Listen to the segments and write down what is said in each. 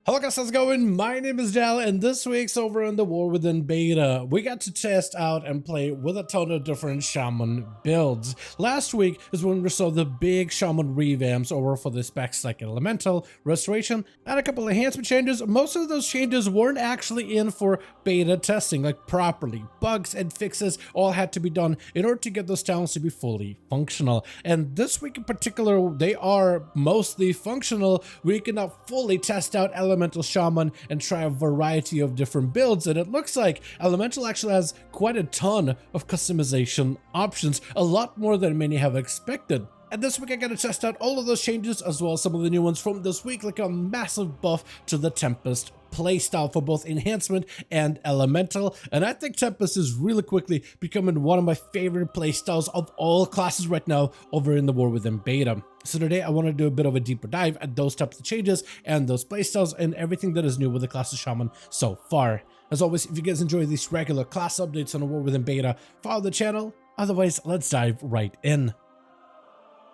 Hello guys, how's it going? My name is Dal, and this week's over in the War Within beta, we got to test out and play with a ton of different Shaman builds. Last week is when we saw the big Shaman revamps over for the specs like Elemental, Restoration, and a couple of enhancement changes. Most of those changes weren't actually in for beta testing, like properly. Bugs and fixes all had to be done in order to get those talents to be fully functional. And this week in particular, they are mostly functional. We can now fully test out Elemental Shaman and try a variety of different builds, and it looks like Elemental actually has quite a ton of customization options, a lot more than many have expected. And this week I got to test out all of those changes as well as some of the new ones from this week, like a massive buff to the Tempest playstyle for both enhancement and elemental. And I think Tempest is really quickly becoming one of my favorite playstyles of all classes right now over in the War Within beta. So today I want to do a bit of a deeper dive at those types of changes and those playstyles and everything that is new with the class of Shaman so far. As always, if you guys enjoy these regular class updates on the War Within beta, follow the channel. Otherwise, let's dive right in.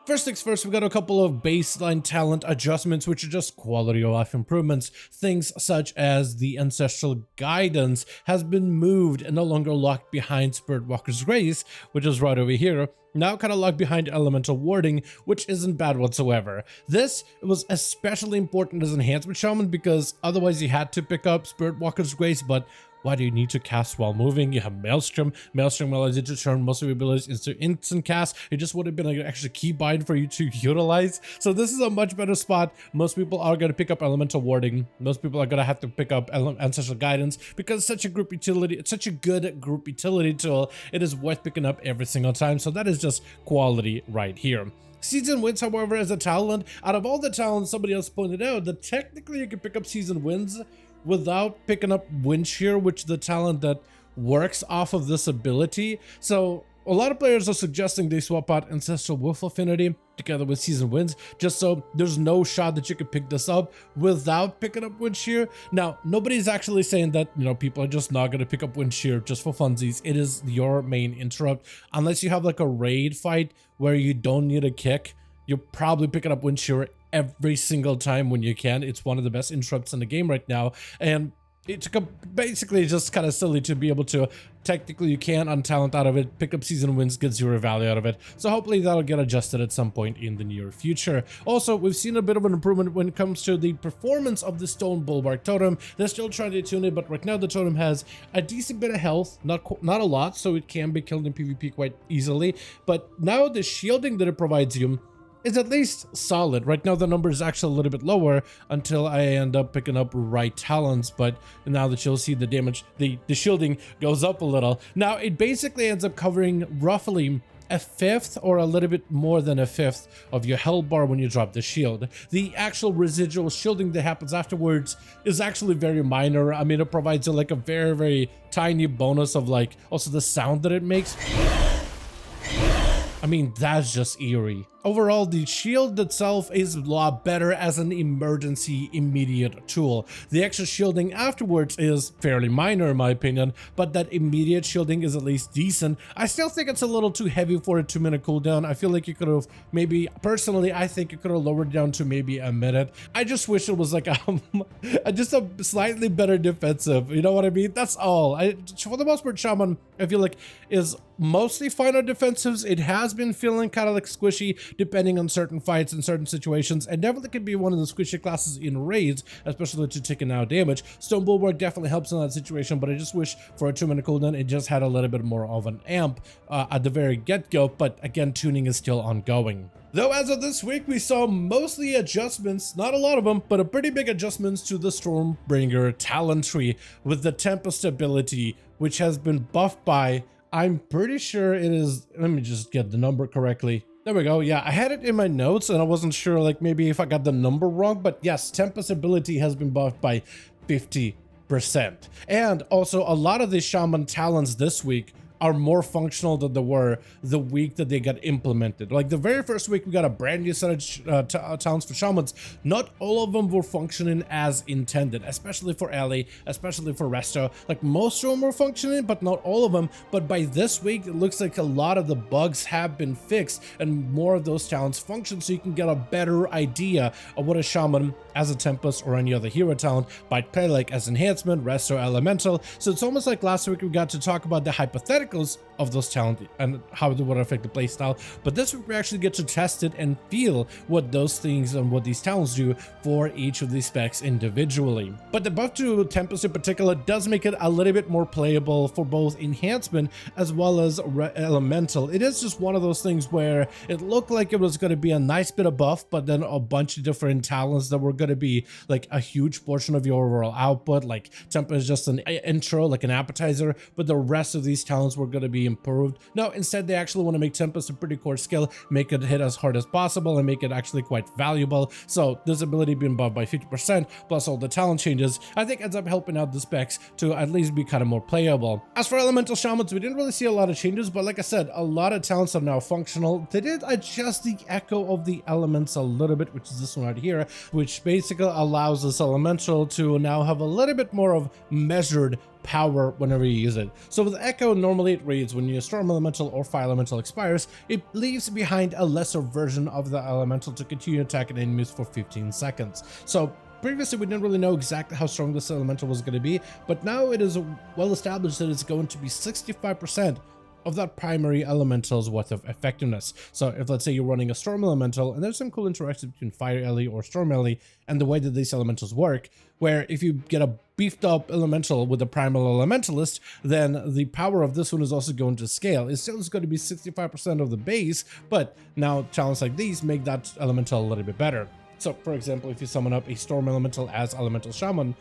First things first, we got a couple of baseline talent adjustments, which are just quality of life improvements. Things such as the Ancestral Guidance has been moved and no longer locked behind Spirit Walker's Grace, which is right over here. Now kind of locked behind Elemental Warding, which isn't bad whatsoever. This was especially important as Enhancement Shaman because otherwise you had to pick up Spirit Walker's Grace, but why do you need to cast while moving? You have Maelstrom. Maelstrom allows you to turn most of your abilities into instant cast. It just would have been like an extra keybind for you to utilize. So this is a much better spot. Most people are going to pick up Elemental Warding. Most people are going to have to pick up Ancestral Guidance because it's such a group utility. It's such a good group utility tool. It is worth picking up every single time. So that is just quality right here. Season Winds, however, as a talent, out of all the talents somebody else pointed out, that technically you can pick up Season Winds without picking up Wind Shear, which is the talent that works off of this ability. So a lot of players are suggesting they swap out Ancestral Wolf Affinity together with Season Winds, just so there's no shot that you can pick this up without picking up Wind Shear. Now, nobody's actually saying that, you know, people are just not going to pick up Wind Shear just for funsies. It is your main interrupt. Unless you have like a raid fight where you don't need a kick, you're probably picking up Wind Shear every single time when you can. It's one of the best interrupts in the game right now, and it's basically just kind of silly to be able to, technically you can untalent out of it, pick up Season Winds gets you a value out of it, so hopefully that'll get adjusted at some point in the near future. Also, we've seen a bit of an improvement when it comes to the performance of the Stone Bulwark Totem. They're still trying to tune it, but right now the totem has a decent bit of health, not a lot, so it can be killed in PvP quite easily, but now the shielding that it provides you is at least solid. Right now the number is actually a little bit lower until I end up picking up right talents, but now that you'll see the damage, the shielding goes up a little. Now it basically ends up covering roughly a fifth or a little bit more than a fifth of your health bar when you drop the shield. The actual residual shielding that happens afterwards is actually very minor. I mean, it provides you like a very, very tiny bonus of like also the sound that it makes. I mean, that's just eerie. Overall, the shield itself is a lot better as an emergency immediate tool. The extra shielding afterwards is fairly minor in my opinion, but that immediate shielding is at least decent. I still think it's a little too heavy for a 2-minute cooldown. I feel like you could have maybe, personally, I think you could have lowered it down to maybe a minute. I just wish it was like just a slightly better defensive, you know what I mean? That's all. For the most part, Shaman, I feel like, is mostly fine on defensives. It has been feeling kind of like squishy depending on certain fights and certain situations, and definitely could be one of the squishy classes in raids, especially to taking out damage. Stone Bulwark definitely helps in that situation, but I just wish for a 2-minute cooldown it just had a little bit more of an amp at the very get-go, but again, tuning is still ongoing. Though as of this week, we saw mostly adjustments, not a lot of them, but a pretty big adjustments to the Stormbringer talent tree with the Tempest ability, which has been buffed by, I'm pretty sure it is, let me just get the number correctly. There we go. Yeah, I had it in my notes and I wasn't sure like maybe if I got the number wrong, but yes, Tempest ability has been buffed by 50%. And also a lot of the Shaman talents this week are more functional than they were the week that they got implemented. Like the very first week, we got a brand new set of talents for Shamans. Not all of them were functioning as intended, especially for Ellie, especially for Resto. Like most of them were functioning, but not all of them. But by this week, it looks like a lot of the bugs have been fixed and more of those talents function, so you can get a better idea of what a Shaman as a Tempest or any other hero talent might play like as enhancement, Resto, Elemental. So it's almost like last week we got to talk about the hypotheticals of those talents and how they would affect the playstyle, but this week we actually get to test it and feel what those things and what these talents do for each of these specs individually. But the buff to Tempest in particular does make it a little bit more playable for both enhancement as well as Elemental. It is just one of those things where it looked like it was going to be a nice bit of buff, but then a bunch of different talents that were going to be like a huge portion of your overall output. Like Tempest is just an intro, like an appetizer, but the rest of these talents were going to be improved. No, instead they actually want to make Tempest a pretty core skill, make it hit as hard as possible, and make it actually quite valuable. So this ability being buffed by 50% plus all the talent changes, I think ends up helping out the specs to at least be kind of more playable. As for Elemental Shamans, we didn't really see a lot of changes, but like I said, a lot of talents are now functional. They did adjust the echo of the elements a little bit, which is this one right here, which basically allows this elemental to now have a little bit more of measured power whenever you use it. So with Echo, normally it reads when your Storm Elemental or Fire Elemental expires, it leaves behind a lesser version of the elemental to continue attacking enemies for 15 seconds. So previously, we didn't really know exactly how strong this elemental was going to be, but now it is well established that it's going to be 65% of that primary elemental's worth of effectiveness. So if let's say you're running a Storm Elemental, and there's some cool interactions between Fire Ellie or Storm Ellie and the way that these elementals work, where if you get a beefed up elemental with a primal elementalist, then the power of this one is also going to scale. It still is going to be 65% of the base, but now challenges like these make that elemental a little bit better. So for example, if you summon up a Storm Elemental as Elemental Shaman,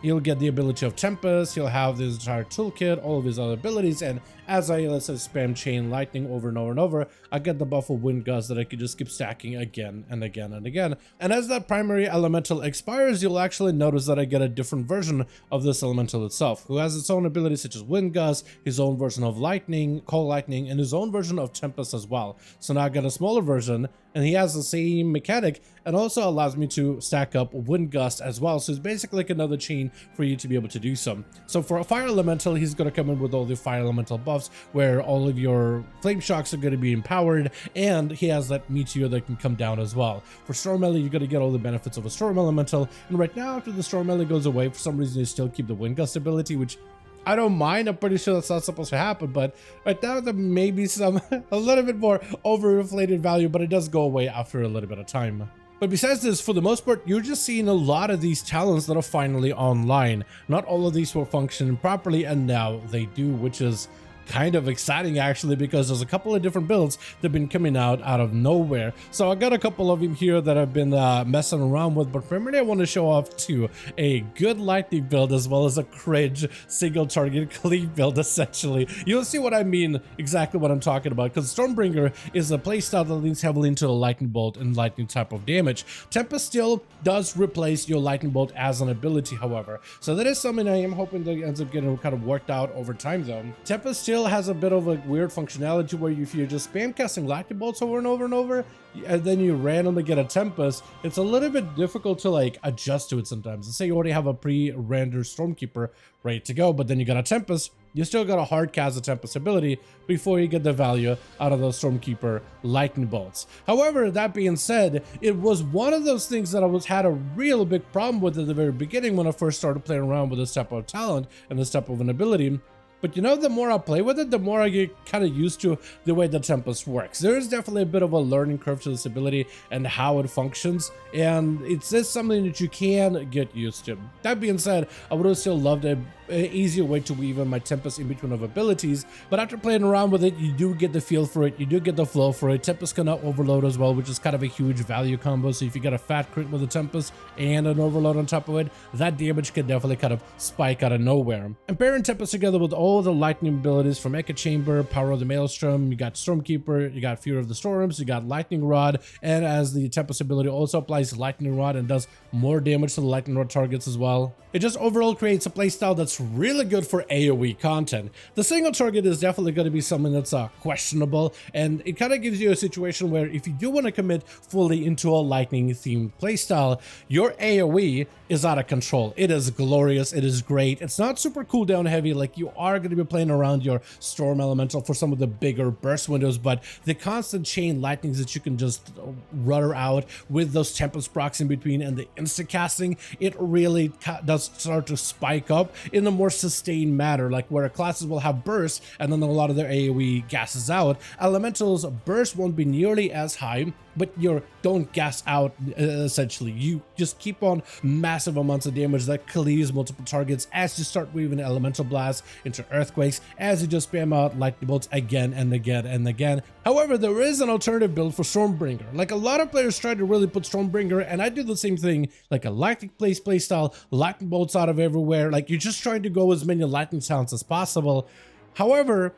he'll get the ability of Tempest, he'll have this entire toolkit, all of his other abilities, and as I, let's say, spam Chain Lightning over and over and over, I get the buff of Wind Gust that I could just keep stacking again and again and again. And as that primary elemental expires, you'll actually notice that I get a different version of this elemental itself, who has its own abilities such as Wind Gust, his own version of Lightning, Cold Lightning, and his own version of Tempest as well. So now I get a smaller version, and he has the same mechanic, and also allows me to stack up Wind Gust as well. So it's basically like another chain for you to be able to do so. So for a Fire Elemental, he's going to come in with all the Fire Elemental buffs, where all of your Flame Shocks are going to be empowered, and he has that Meteor that can come down as well. For Storm Ellie, you're going to get all the benefits of a Storm Elemental, and right now, after the Storm Ellie goes away, for some reason, you still keep the Wind Gust ability, which I don't mind. I'm pretty sure that's not supposed to happen, but right now there may be some a little bit more overinflated value, but it does go away after a little bit of time. But besides this, for the most part, you're just seeing a lot of these talents that are finally online. Not all of these were functioning properly, and now they do, which is kind of exciting actually, because there's a couple of different builds that have been coming out of nowhere. So I got a couple of them here that I've been messing around with, but primarily I want to show off to a good lightning build as well as a cringe single target cleave build. Essentially, you'll see what I mean, exactly what I'm talking about, because Stormbringer is a playstyle that leans heavily into a lightning bolt and lightning type of damage. Tempest still does replace your lightning bolt as an ability, however, so that is something I am hoping that ends up getting kind of worked out over time though. Tempest still has a bit of a weird functionality where if you're just spam casting lightning bolts over and over and over, and then you randomly get a Tempest, it's a little bit difficult to like adjust to it sometimes. Let's say you already have a pre-rendered Stormkeeper ready to go, but then you got a Tempest, you still got to hard cast a Tempest ability before you get the value out of those Stormkeeper lightning bolts. However, that being said, it was one of those things that I had a real big problem with at the very beginning when I first started playing around with this type of talent and this type of an ability. But you know, the more I play with it, the more I get kind of used to the way the Tempest works. There is definitely a bit of a learning curve to this ability and how it functions, and it's just something that you can get used to. That being said, I would have still loved an easier way to weave in my Tempest in between of abilities, but after playing around with it, you do get the feel for it, you do get the flow for it. Tempest can overload as well, which is kind of a huge value combo, so if you get a fat crit with a Tempest and an overload on top of it, that damage can definitely kind of spike out of nowhere. And pairing Tempest together with all all the lightning abilities from Echo Chamber, Power of the Maelstrom, you got Stormkeeper, you got Fear of the Storms, you got Lightning Rod, and as the Tempest ability also applies Lightning Rod and does more damage to the Lightning Rod targets as well. It just overall creates a playstyle that's really good for AoE content. The single target is definitely going to be something that's questionable, and it kind of gives you a situation where if you do want to commit fully into a lightning themed playstyle, your AoE is out of control. It is glorious, it is great, it's not super cooldown heavy, like you are going to be playing around your Storm Elemental for some of the bigger burst windows, but the constant chain lightnings that you can just rutter out with those Tempest procs in between and the insta casting, it really does start to spike up in a more sustained manner, like where classes will have bursts and then a lot of their AoE gasses out. Elementals burst won't be nearly as high, but you don't gas out essentially. You just keep on massive amounts of damage that cleaves multiple targets as you start weaving elemental blasts into earthquakes, as you just spam out lightning bolts again and again and again. However, there is an alternative build for Stormbringer. Like a lot of players try to really put Stormbringer, and I do the same thing, like a lightning playstyle, lightning bolts out of everywhere. Like you're just trying to go as many lightning sounds as possible. However,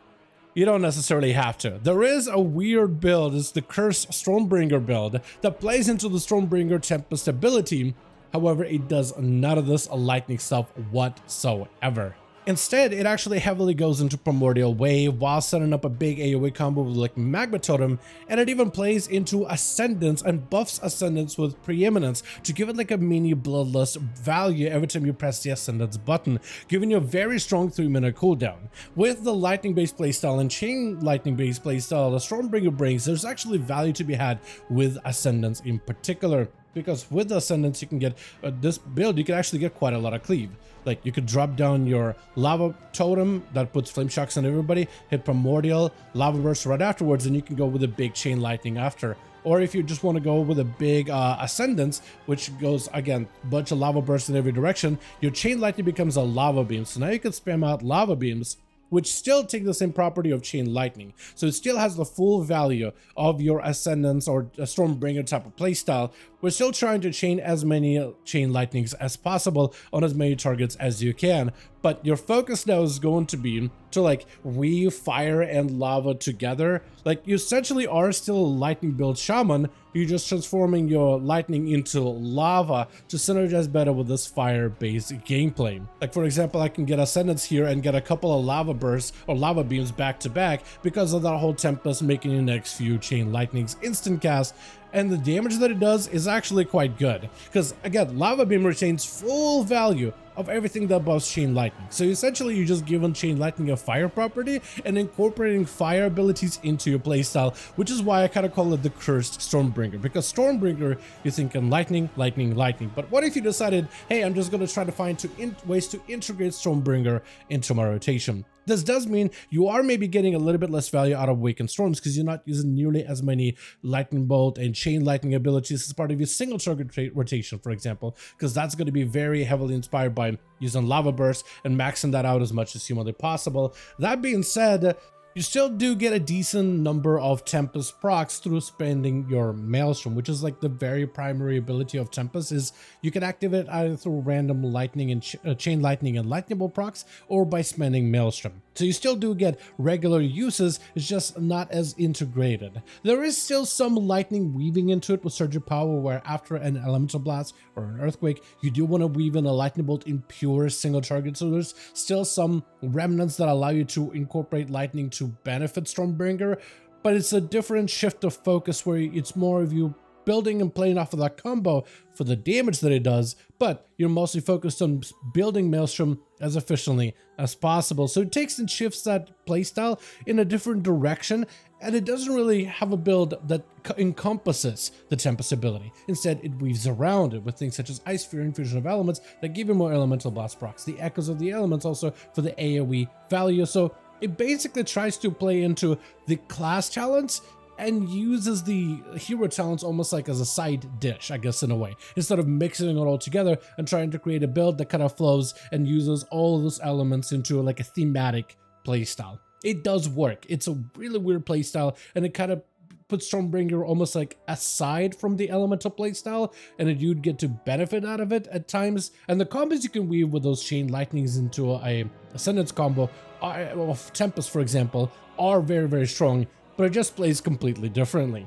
you don't necessarily have to. There is a weird build, it's the Cursed Stormbringer build, that plays into the Stormbringer Tempest ability. However, it does none of this lightning stuff whatsoever. Instead, it actually heavily goes into Primordial Wave while setting up a big AoE combo with like Magma Totem, and it even plays into Ascendance and buffs Ascendance with Preeminence to give it like a mini Bloodlust value every time you press the Ascendance button, giving you a very strong 3-minute cooldown. With the Lightning-based playstyle and Chain Lightning-based playstyle the Stormbringer brings, there's actually value to be had with Ascendance in particular. Because with the Ascendance, you can get this build, you can actually get quite a lot of cleave. Like you could drop down your Lava Totem that puts Flame Shocks on everybody, hit Primordial, Lava Burst right afterwards, and you can go with a big Chain Lightning after. Or if you just want to go with a big Ascendance, which goes, again, bunch of Lava Bursts in every direction, your Chain Lightning becomes a Lava Beam. So now you can spam out Lava Beams, which still take the same property of Chain Lightning. So it still has the full value of your Ascendance or a Stormbringer type of playstyle. We're still trying to chain as many Chain Lightnings as possible on as many targets as you can, but your focus now is going to be to like weave fire and lava together. Like you essentially are still a lightning build shaman, you're just transforming your lightning into lava to synergize better with this fire-based gameplay. Like for example, I can get Ascendance here and get a couple of lava bursts or lava beams back to back because of that whole Tempest making your next few Chain Lightnings instant cast. And the damage that it does is actually quite good, because again, Lava Beam retains full value of everything that buffs Chain Lightning. So essentially you're just giving Chain Lightning a fire property and incorporating fire abilities into your playstyle, which is why I kind of call it the Cursed Stormbringer, because Stormbringer, you're thinking lightning, lightning, lightning. But what if you decided, hey, I'm just going to try to find ways to integrate Stormbringer into my rotation? This does mean you are maybe getting a little bit less value out of Awakened Storms because you're not using nearly as many Lightning Bolt and Chain Lightning abilities as part of your single target rotation, for example, because that's going to be very heavily inspired by using Lava Burst and maxing that out as much as humanly possible. That being said, you still do get a decent number of Tempest procs through spending your Maelstrom, which is like the very primary ability of Tempest, is you can activate it either through random lightning and Chain Lightning and Lightning Bolt procs, or by spending Maelstrom. So you still do get regular uses, it's just not as integrated. There is still some lightning weaving into it with Surge of Power, where after an Elemental Blast or an Earthquake, you do want to weave in a Lightning Bolt in pure single target. So there's still some remnants that allow you to incorporate lightning to benefit Stormbringer, but it's a different shift of focus where it's more of you building and playing off of that combo for the damage that it does, but you're mostly focused on building Maelstrom as efficiently as possible. So it takes and shifts that playstyle in a different direction, and it doesn't really have a build that encompasses the Tempest ability. Instead, it weaves around it with things such as Ice Sphere and Fusion of Elements that give you more Elemental Blast procs, the Echoes of the Elements also for the AoE value. So it basically tries to play into the class talents and uses the hero talents almost like as a side dish, I guess, in a way, instead of mixing it all together and trying to create a build that kind of flows and uses all of those elements into like a thematic playstyle. It does work. It's a really weird playstyle, and it kind of puts Stormbringer almost like aside from the elemental playstyle, and you'd get to benefit out of it at times. And the combos you can weave with those Chain Lightnings into a Ascendance combo of Tempest, for example, are very, very strong, but it just plays completely differently.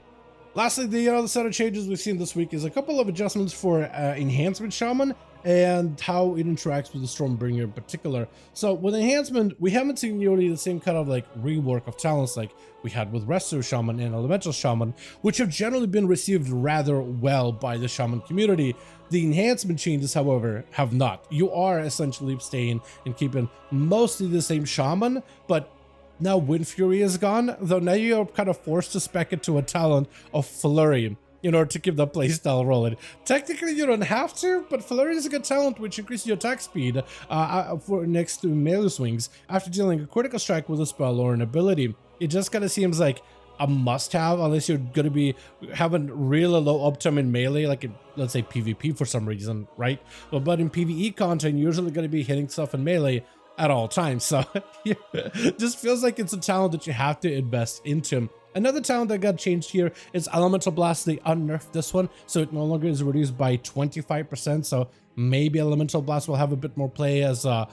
Lastly, the other set of changes we've seen this week is a couple of adjustments for Enhancement Shaman and how it interacts with the Stormbringer in particular. So with Enhancement, we haven't seen nearly the same kind of like rework of talents like we had with Resto Shaman and Elemental Shaman, which have generally been received rather well by the Shaman community. The enhancement changes, however, have not. You are essentially staying and keeping mostly the same Shaman, but now Wind Fury is gone, though now you're kind of forced to spec it to a talent of Flurry in order to keep the playstyle rolling. Technically, you don't have to, but Flurry is a good talent which increases your attack speed for next to melee swings after dealing a critical strike with a spell or an ability. It just kind of seems like a must-have unless you're going to be having really low uptime in melee, like in, let's say, PvP for some reason, right? But in PvE content, you're usually going to be hitting stuff in melee at all times, so it just feels like it's a talent that you have to invest into. Another talent that got changed here is Elemental Blast. They unnerfed this one, so it no longer is reduced by 25%, so maybe Elemental Blast will have a bit more play as I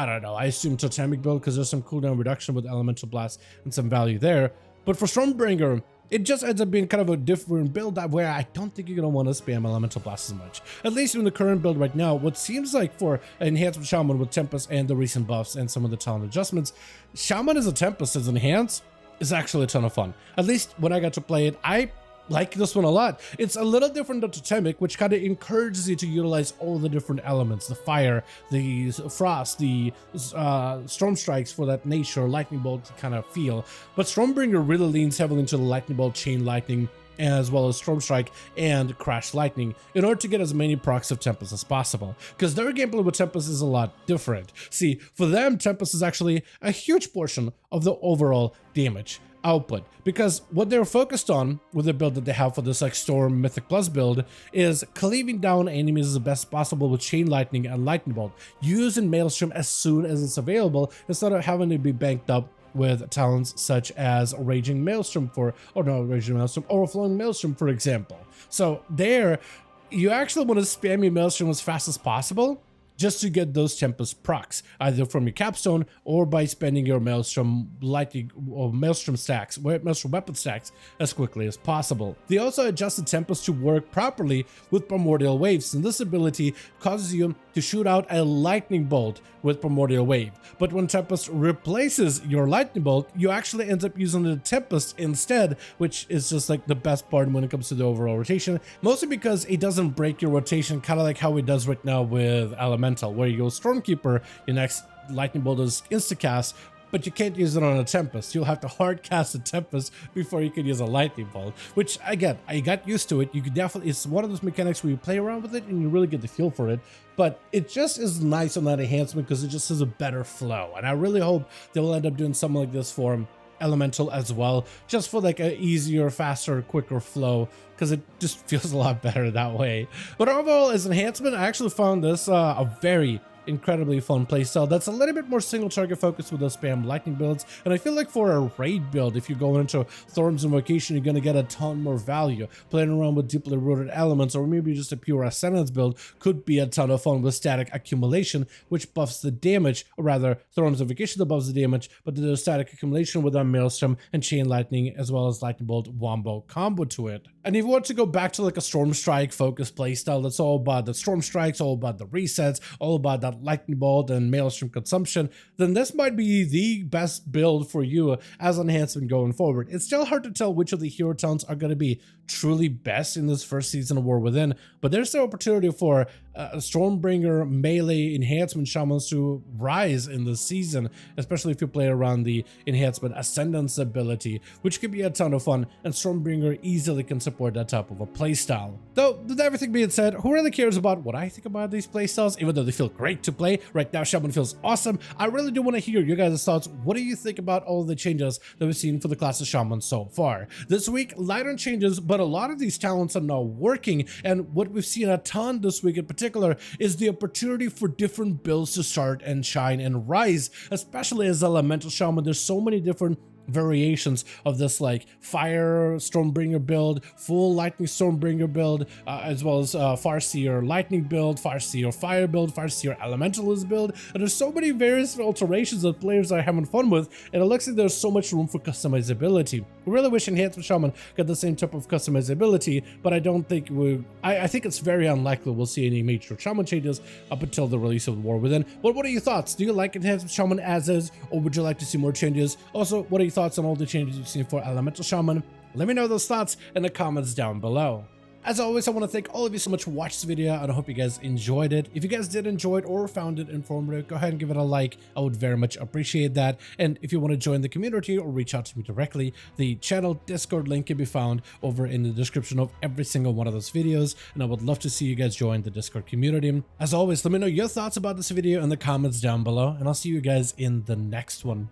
don't know, I assume totemic build, because there's some cooldown reduction with Elemental Blast and some value there. But for Stormbringer, it just ends up being kind of a different build where I don't think you're going to want to spam Elemental Blast as much. At least in the current build right now, what seems like for Enhancement Shaman with Tempest and the recent buffs and some of the talent adjustments, Shaman as a Tempest as Enhanced is actually a ton of fun. At least when I got to play it, I like this one a lot. It's a little different than Totemic, which kind of encourages you to utilize all the different elements, the fire, the frost, the storm strikes for that nature, lightning bolt kind of feel. But Stormbringer really leans heavily into the lightning bolt, chain lightning, as well as Storm Strike and Crash Lightning in order to get as many procs of Tempest as possible, because their gameplay with Tempest is a lot different. See, for them, Tempest is actually a huge portion of the overall damage output, because what they're focused on with the build that they have for this like Storm Mythic Plus build is cleaving down enemies as best possible with Chain Lightning and Lightning Bolt, using Maelstrom as soon as it's available instead of having to be banked up with talents such as Raging Maelstrom Overflowing Maelstrom, for example. So there, you actually want to spam your Maelstrom as fast as possible just to get those Tempest procs, either from your capstone or by spending your Maelstrom lightning or Maelstrom weapon stacks as quickly as possible. They also adjusted Tempest to work properly with Primordial Waves, and this ability causes you to shoot out a Lightning Bolt with Primordial Wave. But when Tempest replaces your Lightning Bolt, you actually end up using the Tempest instead, which is just like the best part when it comes to the overall rotation, mostly because it doesn't break your rotation, kind of like how it does right now with Elemental, where you go Stormkeeper, your next Lightning Bolt is insta-cast, but you can't use it on a Tempest. You'll have to hard cast a Tempest before you can use a Lightning Bolt, which again, I got used to it. You could definitely, it's one of those mechanics where you play around with it and you really get the feel for it, but it just is nice on that enhancement because it just has a better flow. And I really hope they will end up doing something like this for Elemental as well, just for like an easier, faster, quicker flow, because it just feels a lot better that way. But overall, as enhancement, I actually found this a very incredibly fun playstyle that's a little bit more single target focused with the spam lightning builds, and I feel like for a raid build, if you're going into Thorn's Invocation, you're going to get a ton more value. Playing around with deeply rooted elements, or maybe just a pure Ascendance build, could be a ton of fun with static accumulation, which buffs the damage, or rather Thorn's Invocation that buffs the damage, but there's static accumulation with our Maelstrom and Chain Lightning as well as Lightning Bolt wombo combo to it. And if you want to go back to like a Storm Strike focused playstyle that's all about the Storm Strikes, all about the resets, all about that Lightning Bolt and Maelstrom consumption, then this might be the best build for you as enhancement going forward. It's still hard to tell which of the hero talents are going to be truly best in this first season of War Within, but there's the opportunity for Stormbringer melee enhancement shamans to rise in this season, especially if you play around the enhancement Ascendance ability, which could be a ton of fun, and Stormbringer easily can support that type of a playstyle. Though, with everything being said, who really cares about what I think about these playstyles, even though they feel great to play? Right now, Shaman feels awesome. I really do want to hear your guys' thoughts. What do you think about all the changes that we've seen for the class of Shaman so far? This week, lighter changes, but a lot of these talents are now working, and what we've seen a ton this week in particular is the opportunity for different builds to start and shine and rise, especially as Elemental Shaman. There's so many different variations of this like fire Stormbringer build, full lightning Stormbringer build, as well as Farseer lightning build, Farseer fire build, Farseer elementalist build, and there's so many various alterations that players are having fun with, and it looks like there's so much room for customizability. I really wish Enhanced Shaman got the same type of customizability, but I don't think I think it's very unlikely we'll see any major Shaman changes up until the release of War Within. But what are your thoughts? Do you like Enhanced Shaman as is, or would you like to see more changes? Also, what are your thoughts on all the changes you've seen for Elemental Shaman? Let me know those thoughts in the comments down below. As always, I want to thank all of you so much for watching this video, and I hope you guys enjoyed it. If you guys did enjoy it or found it informative, go ahead and give it a like. I would very much appreciate that. And if you want to join the community or reach out to me directly, the channel Discord link can be found over in the description of every single one of those videos, and I would love to see you guys join the Discord community. As always, let me know your thoughts about this video in the comments down below, and I'll see you guys in the next one.